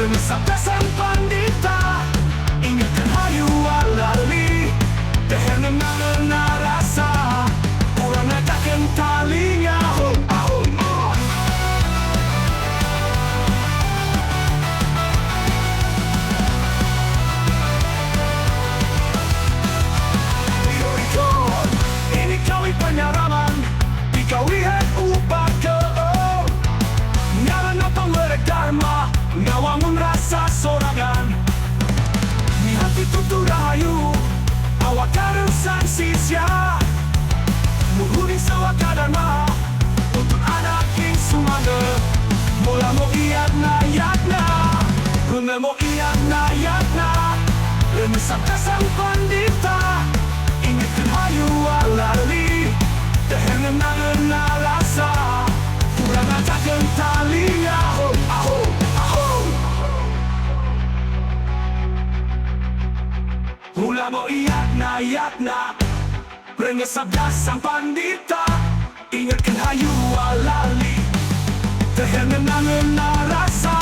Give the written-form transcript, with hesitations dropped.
Sabda sang pandita, ingatkan hayu alali, teher nenang narasa, orang takkan talinya hum ahum. Ikon, ini kawi penyaraman, dikawihan ubah ke ngaran apa merek dharma, ngawangun rasa sorangan. Ni hati tutur rahayu, awak karusan sisya, muhuri sawaka dharma, untuk anak king sumana. Mula mo iyakna yakna, guna mo iyakna yakna, renesabda sang pandita, ingatkan hayu alali, teher nenang narasa, kurang takkan talinya hum ahum ahum. Mula mo iyakna yakna, renesabda sang pandita, ingatkan hayu alali, teher nenang narasa,